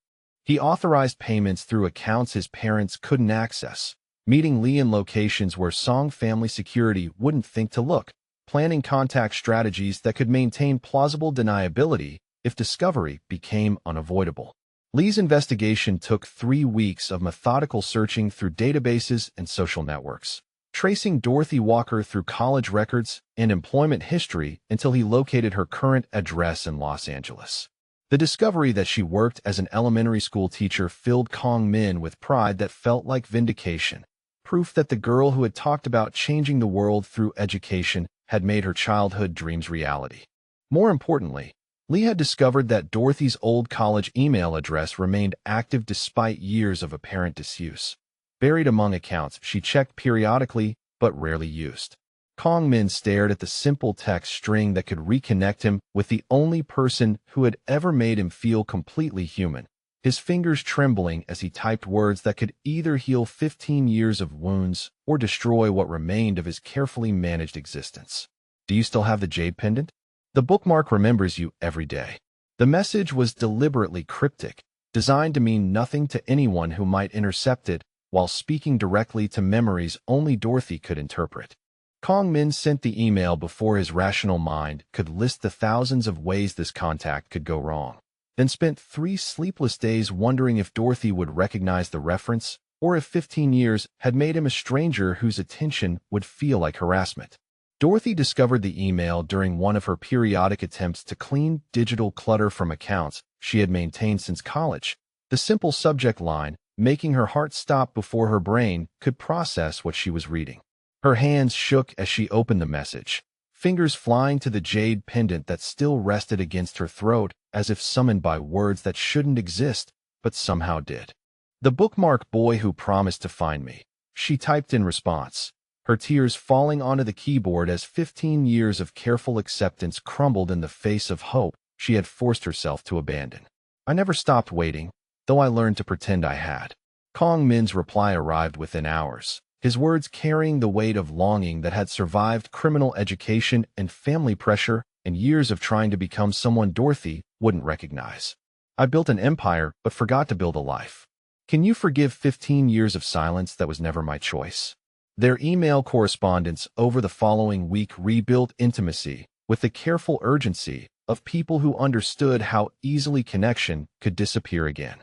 He authorized payments through accounts his parents couldn't access, meeting Lee in locations where Song family security wouldn't think to look, planning contact strategies that could maintain plausible deniability if discovery became unavoidable. Lee's investigation took 3 weeks of methodical searching through databases and social networks, tracing Dorothy Walker through college records and employment history until he located her current address in Los Angeles. The discovery that she worked as an elementary school teacher filled Kong Min with pride that felt like vindication, proof that the girl who had talked about changing the world through education had made her childhood dreams reality. More importantly, Lee had discovered that Dorothy's old college email address remained active despite years of apparent disuse. Buried among accounts she checked periodically but rarely used. Kong Min stared at the simple text string that could reconnect him with the only person who had ever made him feel completely human, his fingers trembling as he typed words that could either heal 15 years of wounds or destroy what remained of his carefully managed existence. Do you still have the jade pendant? The bookmark remembers you every day. The message was deliberately cryptic, designed to mean nothing to anyone who might intercept it, while speaking directly to memories only Dorothy could interpret. Kong Min sent the email before his rational mind could list the thousands of ways this contact could go wrong, then spent 3 sleepless days wondering if Dorothy would recognize the reference, or if 15 years had made him a stranger whose attention would feel like harassment. Dorothy discovered the email during one of her periodic attempts to clean digital clutter from accounts she had maintained since college, the simple subject line making her heart stop before her brain could process what she was reading. Her hands shook as she opened the message, fingers flying to the jade pendant that still rested against her throat as if summoned by words that shouldn't exist, but somehow did. "The bookmark boy who promised to find me," she typed in response, her tears falling onto the keyboard as 15 years of careful acceptance crumbled in the face of hope she had forced herself to abandon. "I never stopped waiting, though I learned to pretend I had." Kong Min's reply arrived within hours, his words carrying the weight of longing that had survived criminal education and family pressure and years of trying to become someone Dorothy wouldn't recognize. "I built an empire, but forgot to build a life. Can you forgive 15 years of silence that was never my choice?" Their email correspondence over the following week rebuilt intimacy with the careful urgency of people who understood how easily connection could disappear again.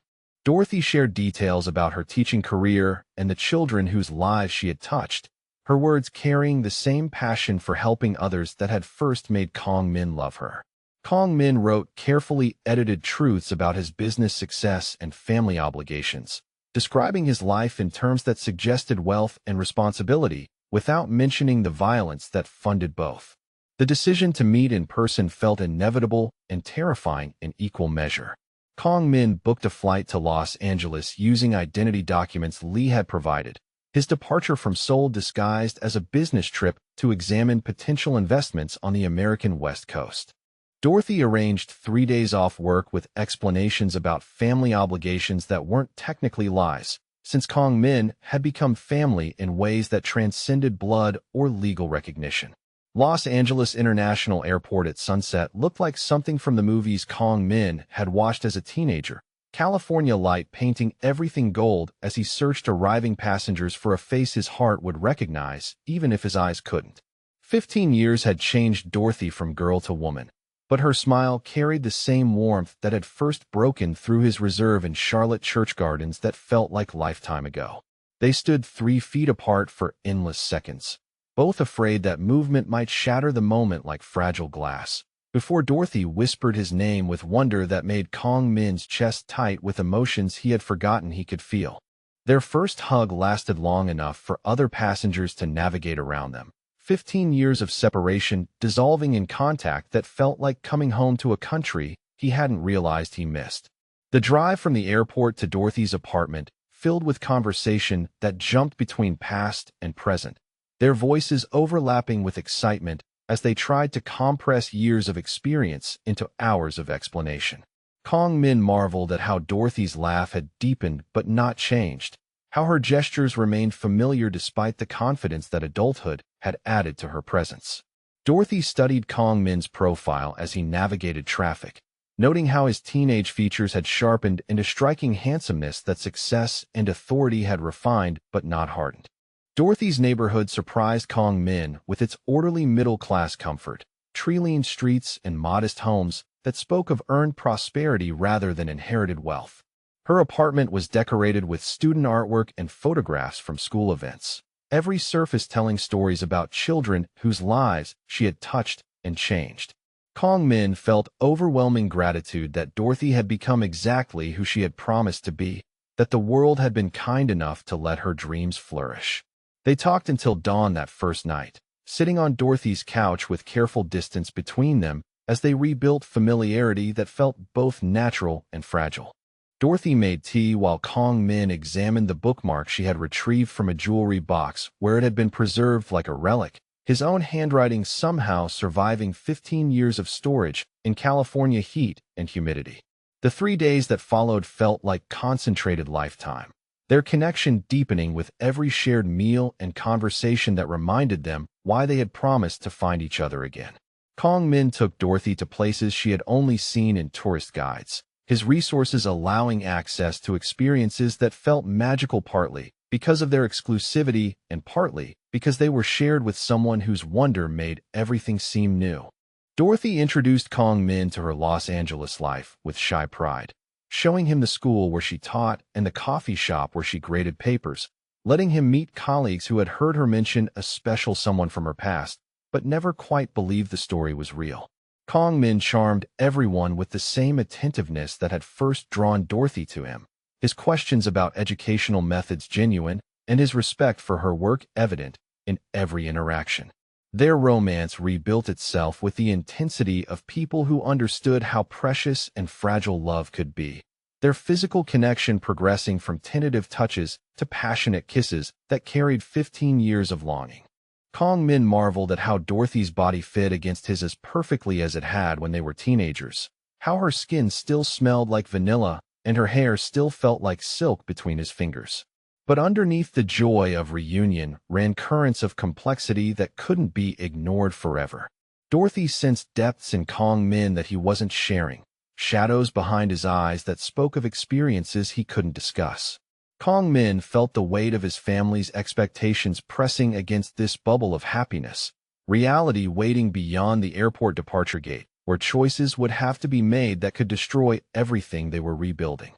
Dorothy shared details about her teaching career and the children whose lives she had touched, her words carrying the same passion for helping others that had first made Kong Min love her. Kong Min wrote carefully edited truths about his business success and family obligations, describing his life in terms that suggested wealth and responsibility without mentioning the violence that funded both. The decision to meet in person felt inevitable and terrifying in equal measure. Kong Min booked a flight to Los Angeles using identity documents Lee had provided, his departure from Seoul disguised as a business trip to examine potential investments on the American West Coast. Dorothy arranged 3 days off work with explanations about family obligations that weren't technically lies, since Kong Min had become family in ways that transcended blood or legal recognition. Los Angeles International Airport at sunset looked like something from the movies Kong Min had watched as a teenager, California light painting everything gold as he searched arriving passengers for a face his heart would recognize, even if his eyes couldn't. 15 years had changed Dorothy from girl to woman, but her smile carried the same warmth that had first broken through his reserve in Charlotte Church Gardens that felt like lifetime ago. They stood 3 feet apart for endless seconds, both afraid that movement might shatter the moment like fragile glass, before Dorothy whispered his name with wonder that made Kong Min's chest tight with emotions he had forgotten he could feel. Their first hug lasted long enough for other passengers to navigate around them, 15 years of separation dissolving in contact that felt like coming home to a country he hadn't realized he missed. The drive from the airport to Dorothy's apartment filled with conversation that jumped between past and present, their voices overlapping with excitement as they tried to compress years of experience into hours of explanation. Kong Min marveled at how Dorothy's laugh had deepened but not changed, how her gestures remained familiar despite the confidence that adulthood had added to her presence. Dorothy studied Kong Min's profile as he navigated traffic, noting how his teenage features had sharpened into striking handsomeness that success and authority had refined but not hardened. Dorothy's neighborhood surprised Kong Min with its orderly middle-class comfort, tree-lined streets and modest homes that spoke of earned prosperity rather than inherited wealth. Her apartment was decorated with student artwork and photographs from school events, every surface telling stories about children whose lives she had touched and changed. Kong Min felt overwhelming gratitude that Dorothy had become exactly who she had promised to be, that the world had been kind enough to let her dreams flourish. They talked until dawn that first night, sitting on Dorothy's couch with careful distance between them as they rebuilt familiarity that felt both natural and fragile. Dorothy made tea while Kong Min examined the bookmark she had retrieved from a jewelry box where it had been preserved like a relic, his own handwriting somehow surviving 15 years of storage in California heat and humidity. The 3 days that followed felt like concentrated lifetime, their connection deepening with every shared meal and conversation that reminded them why they had promised to find each other again. Kong Min took Dorothy to places she had only seen in tourist guides, his resources allowing access to experiences that felt magical partly because of their exclusivity and partly because they were shared with someone whose wonder made everything seem new. Dorothy introduced Kong Min to her Los Angeles life with shy pride, showing him the school where she taught and the coffee shop where she graded papers, letting him meet colleagues who had heard her mention a special someone from her past, but never quite believed the story was real. Kong Min charmed everyone with the same attentiveness that had first drawn Dorothy to him, his questions about educational methods genuine, and his respect for her work evident in every interaction. Their romance rebuilt itself with the intensity of people who understood how precious and fragile love could be, their physical connection progressing from tentative touches to passionate kisses that carried 15 years of longing. Kong Min marveled at how Dorothy's body fit against his as perfectly as it had when they were teenagers, how her skin still smelled like vanilla and her hair still felt like silk between his fingers. But underneath the joy of reunion ran currents of complexity that couldn't be ignored forever. Dorothy sensed depths in Kong Min that he wasn't sharing, shadows behind his eyes that spoke of experiences he couldn't discuss. Kong Min felt the weight of his family's expectations pressing against this bubble of happiness, reality waiting beyond the airport departure gate, where choices would have to be made that could destroy everything they were rebuilding.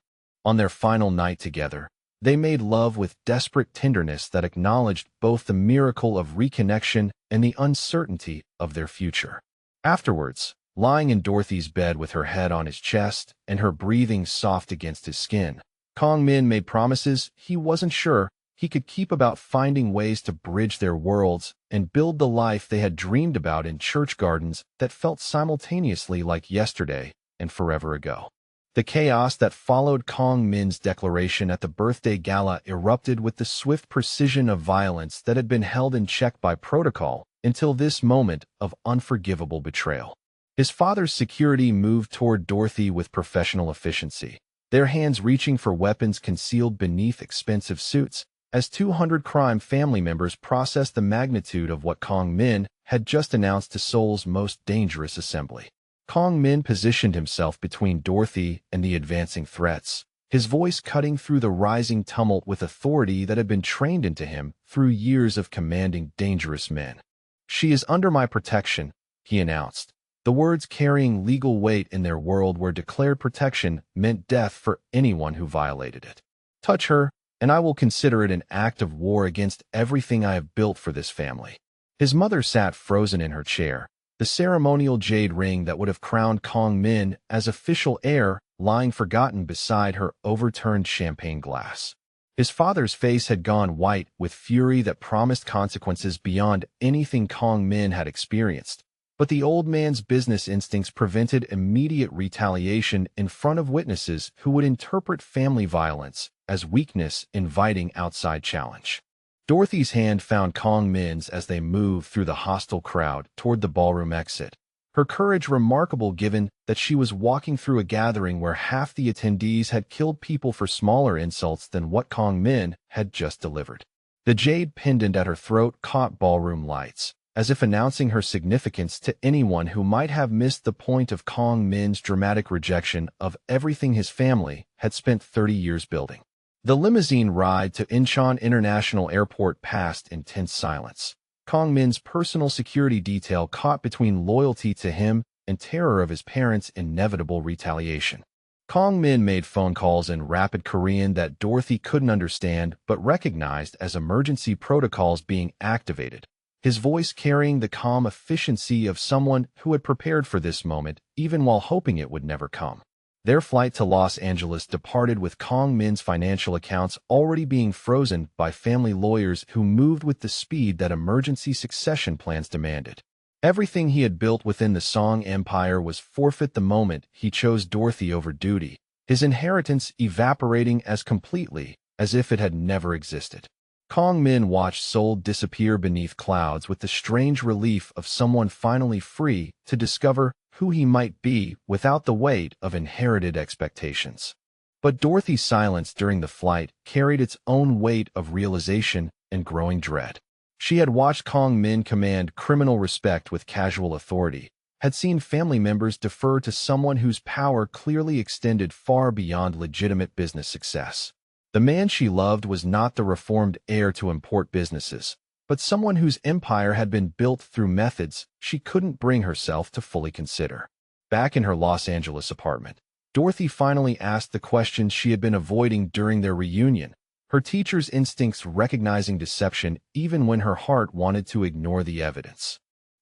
On their final night together, they made love with desperate tenderness that acknowledged both the miracle of reconnection and the uncertainty of their future. Afterwards, lying in Dorothy's bed with her head on his chest and her breathing soft against his skin, Kong Min made promises he wasn't sure he could keep about finding ways to bridge their worlds and build the life they had dreamed about in church gardens that felt simultaneously like yesterday and forever ago. The chaos that followed Kong Min's declaration at the birthday gala erupted with the swift precision of violence that had been held in check by protocol until this moment of unforgivable betrayal. His father's security moved toward Dorothy with professional efficiency, their hands reaching for weapons concealed beneath expensive suits, as 200 crime family members processed the magnitude of what Kong Min had just announced to Seoul's most dangerous assembly. Kong Min positioned himself between Dorothy and the advancing threats, his voice cutting through the rising tumult with authority that had been trained into him through years of commanding dangerous men. "She is under my protection," he announced, the words carrying legal weight in their world where declared protection meant death for anyone who violated it. "Touch her, and I will consider it an act of war against everything I have built for this family." His mother sat frozen in her chair, the ceremonial jade ring that would have crowned Kong Min as official heir lying forgotten beside her overturned champagne glass. His father's face had gone white with fury that promised consequences beyond anything Kong Min had experienced. But the old man's business instincts prevented immediate retaliation in front of witnesses who would interpret family violence as weakness inviting outside challenge. Dorothy's hand found Kong Min's as they moved through the hostile crowd toward the ballroom exit, her courage remarkable given that she was walking through a gathering where half the attendees had killed people for smaller insults than what Kong Min had just delivered. The jade pendant at her throat caught ballroom lights, as if announcing her significance to anyone who might have missed the point of Kong Min's dramatic rejection of everything his family had spent 30 years building. The limousine ride to Incheon International Airport passed in tense silence. Kong Min's personal security detail caught between loyalty to him and terror of his parents' inevitable retaliation. Kong Min made phone calls in rapid Korean that Dorothy couldn't understand but recognized as emergency protocols being activated, his voice carrying the calm efficiency of someone who had prepared for this moment even while hoping it would never come. Their flight to Los Angeles departed with Kong Min's financial accounts already being frozen by family lawyers who moved with the speed that emergency succession plans demanded. Everything he had built within the Song Empire was forfeit the moment he chose Dorothy over duty, his inheritance evaporating as completely as if it had never existed. Kong Min watched Seoul disappear beneath clouds with the strange relief of someone finally free to discover who he might be without the weight of inherited expectations. But Dorothy's silence during the flight carried its own weight of realization and growing dread. She had watched Kong Min command criminal respect with casual authority, had seen family members defer to someone whose power clearly extended far beyond legitimate business success. The man she loved was not the reformed heir to import businesses, but someone whose empire had been built through methods she couldn't bring herself to fully consider. Back in her Los Angeles apartment, Dorothy finally asked the questions she had been avoiding during their reunion, her teacher's instincts recognizing deception even when her heart wanted to ignore the evidence.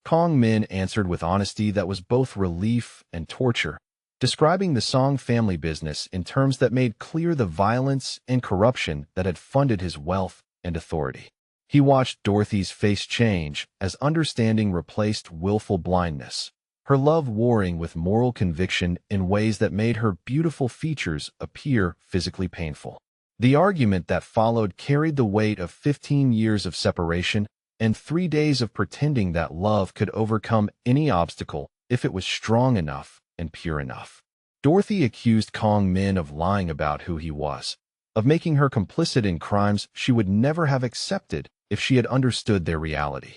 Kong Min answered with honesty that was both relief and torture, describing the Song family business in terms that made clear the violence and corruption that had funded his wealth and authority. He watched Dorothy's face change as understanding replaced willful blindness, her love warring with moral conviction in ways that made her beautiful features appear physically painful. The argument that followed carried the weight of 15 years of separation and 3 days of pretending that love could overcome any obstacle if it was strong enough and pure enough. Dorothy accused Kong Min of lying about who he was, of making her complicit in crimes she would never have accepted if she had understood their reality.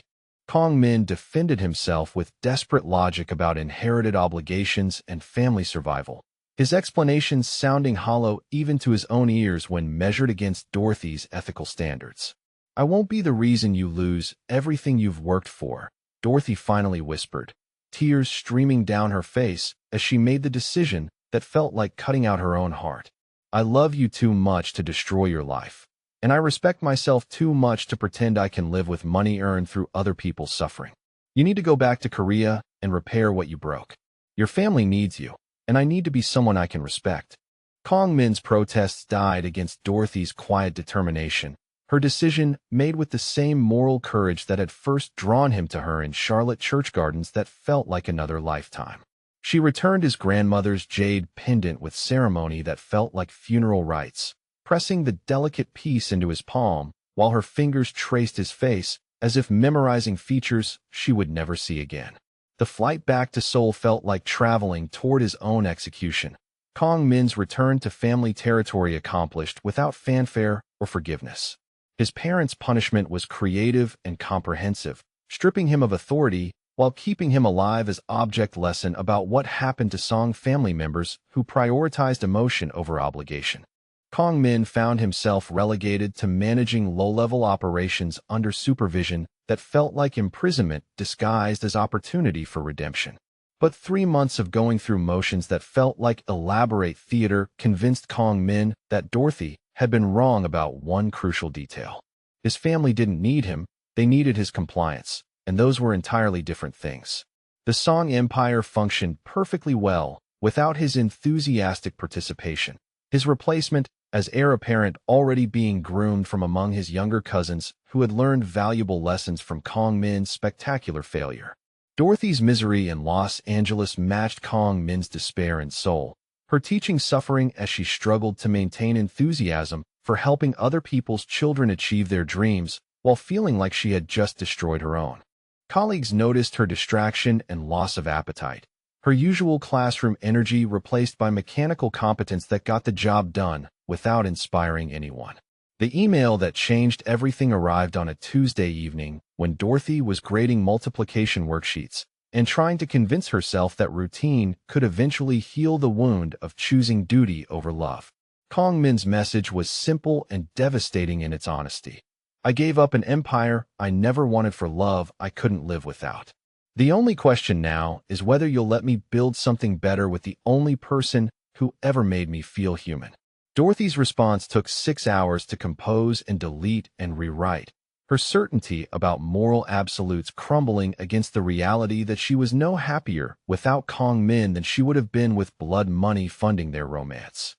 Kong Min defended himself with desperate logic about inherited obligations and family survival, his explanations sounding hollow even to his own ears when measured against Dorothy's ethical standards. "I won't be the reason you lose everything you've worked for," Dorothy finally whispered, tears streaming down her face as she made the decision that felt like cutting out her own heart. "I love you too much to destroy your life, and I respect myself too much to pretend I can live with money earned through other people's suffering. You need to go back to Korea and repair what you broke. Your family needs you, and I need to be someone I can respect." Kong Min's protests died against Dorothy's quiet determination, her decision made with the same moral courage that had first drawn him to her in Charlotte church gardens that felt like another lifetime. She returned his grandmother's jade pendant with ceremony that felt like funeral rites, pressing the delicate piece into his palm while her fingers traced his face as if memorizing features she would never see again. The flight back to Seoul felt like traveling toward his own execution, Kong Min's return to family territory accomplished without fanfare or forgiveness. His parents' punishment was creative and comprehensive, stripping him of authority while keeping him alive as object lesson about what happened to Song family members who prioritized emotion over obligation. Kong Min found himself relegated to managing low-level operations under supervision that felt like imprisonment disguised as opportunity for redemption. But 3 months of going through motions that felt like elaborate theater convinced Kong Min that Dorothy had been wrong about one crucial detail. His family didn't need him, they needed his compliance, and those were entirely different things. The Song Empire functioned perfectly well without his enthusiastic participation, his replacement as heir apparent already being groomed from among his younger cousins who had learned valuable lessons from Kong Min's spectacular failure. Dorothy's misery in Los Angeles matched Kong Min's despair in Seoul, her teaching suffering as she struggled to maintain enthusiasm for helping other people's children achieve their dreams while feeling like she had just destroyed her own. Colleagues noticed her distraction and loss of appetite, her usual classroom energy replaced by mechanical competence that got the job done without inspiring anyone. The email that changed everything arrived on a Tuesday evening when Dorothy was grading multiplication worksheets and trying to convince herself that routine could eventually heal the wound of choosing duty over love. Kong Min's message was simple and devastating in its honesty. "I gave up an empire I never wanted for love I couldn't live without. The only question now is whether you'll let me build something better with the only person who ever made me feel human." Dorothy's response took 6 hours to compose and delete and rewrite, her certainty about moral absolutes crumbling against the reality that she was no happier without Kong Min than she would have been with blood money funding their romance.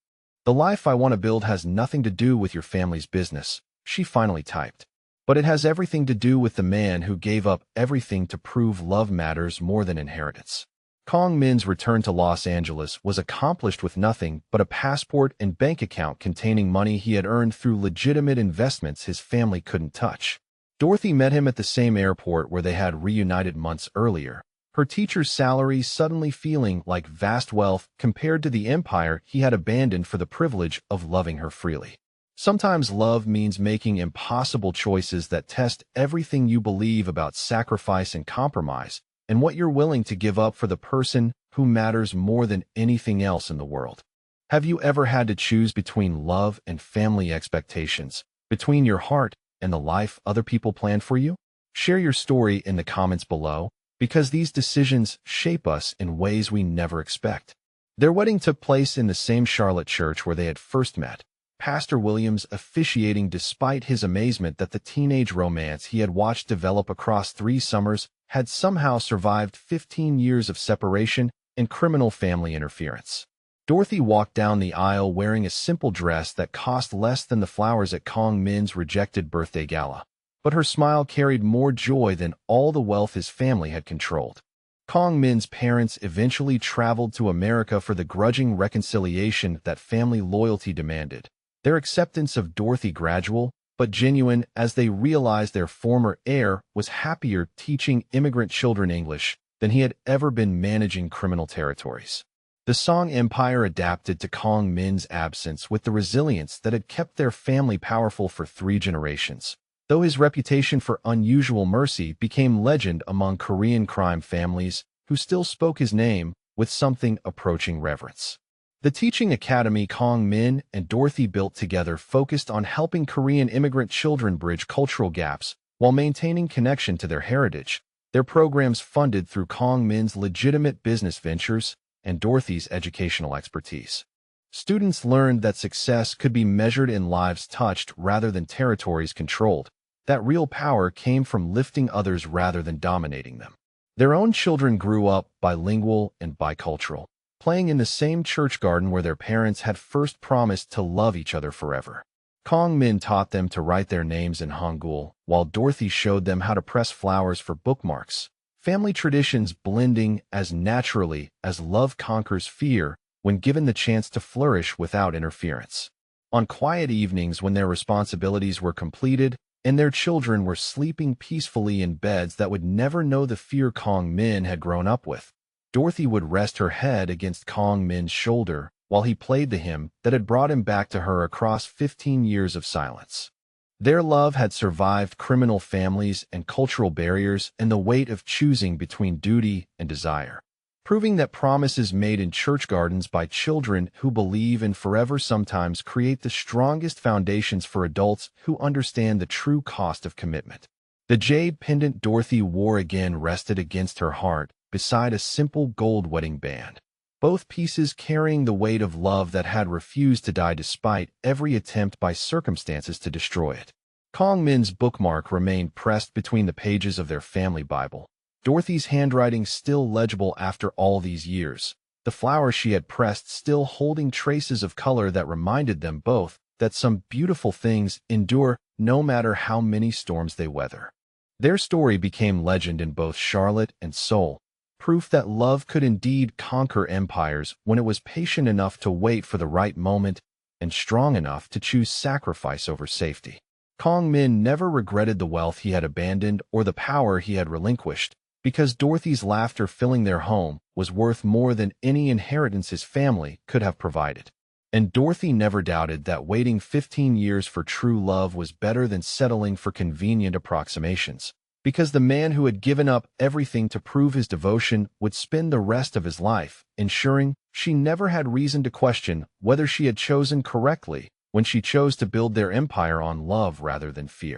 "The life I want to build has nothing to do with your family's business," she finally typed. "But it has everything to do with the man who gave up everything to prove love matters more than inheritance." Kong Min's return to Los Angeles was accomplished with nothing but a passport and bank account containing money he had earned through legitimate investments his family couldn't touch. Dorothy met him at the same airport where they had reunited months earlier, her teacher's salary suddenly feeling like vast wealth compared to the empire he had abandoned for the privilege of loving her freely. Sometimes love means making impossible choices that test everything you believe about sacrifice and compromise, and what you're willing to give up for the person who matters more than anything else in the world. Have you ever had to choose between love and family expectations, between your heart and the life other people planned for you? Share your story in the comments below, because these decisions shape us in ways we never expect. Their wedding took place in the same Charlotte church where they had first met, Pastor Williams officiating despite his amazement that the teenage romance he had watched develop across 3 summers had somehow survived 15 years of separation and criminal family interference. Dorothy walked down the aisle wearing a simple dress that cost less than the flowers at Kong Min's rejected birthday gala, but her smile carried more joy than all the wealth his family had controlled. Kong Min's parents eventually traveled to America for the grudging reconciliation that family loyalty demanded, their acceptance of Dorothy gradual but genuine as they realized their former heir was happier teaching immigrant children English than he had ever been managing criminal territories. The Song Empire adapted to Kong Min's absence with the resilience that had kept their family powerful for 3 generations, though his reputation for unusual mercy became legend among Korean crime families who still spoke his name with something approaching reverence. The teaching academy Kong Min and Dorothy built together focused on helping Korean immigrant children bridge cultural gaps while maintaining connection to their heritage, their programs funded through Kong Min's legitimate business ventures and Dorothy's educational expertise. Students learned that success could be measured in lives touched rather than territories controlled, that real power came from lifting others rather than dominating them. Their own children grew up bilingual and bicultural, playing in the same church garden where their parents had first promised to love each other forever. Kong Min taught them to write their names in Hangul, while Dorothy showed them how to press flowers for bookmarks, family traditions blending as naturally as love conquers fear when given the chance to flourish without interference. On quiet evenings when their responsibilities were completed and their children were sleeping peacefully in beds that would never know the fear Kong Min had grown up with, Dorothy would rest her head against Kong Min's shoulder while he played the hymn that had brought him back to her across 15 years of silence. Their love had survived criminal families and cultural barriers and the weight of choosing between duty and desire, proving that promises made in church gardens by children who believe in forever sometimes create the strongest foundations for adults who understand the true cost of commitment. The jade pendant Dorothy wore again rested against her heart, beside a simple gold wedding band, both pieces carrying the weight of love that had refused to die despite every attempt by circumstances to destroy it. Kong Min's bookmark remained pressed between the pages of their family Bible, Dorothy's handwriting still legible after all these years, the flower she had pressed still holding traces of color that reminded them both that some beautiful things endure no matter how many storms they weather. Their story became legend in both Charlotte and Seoul, proof that love could indeed conquer empires when it was patient enough to wait for the right moment and strong enough to choose sacrifice over safety. Kong Min never regretted the wealth he had abandoned or the power he had relinquished, because Dorothy's laughter filling their home was worth more than any inheritance his family could have provided. And Dorothy never doubted that waiting 15 years for true love was better than settling for convenient approximations, because the man who had given up everything to prove his devotion would spend the rest of his life ensuring she never had reason to question whether she had chosen correctly when she chose to build their empire on love rather than fear.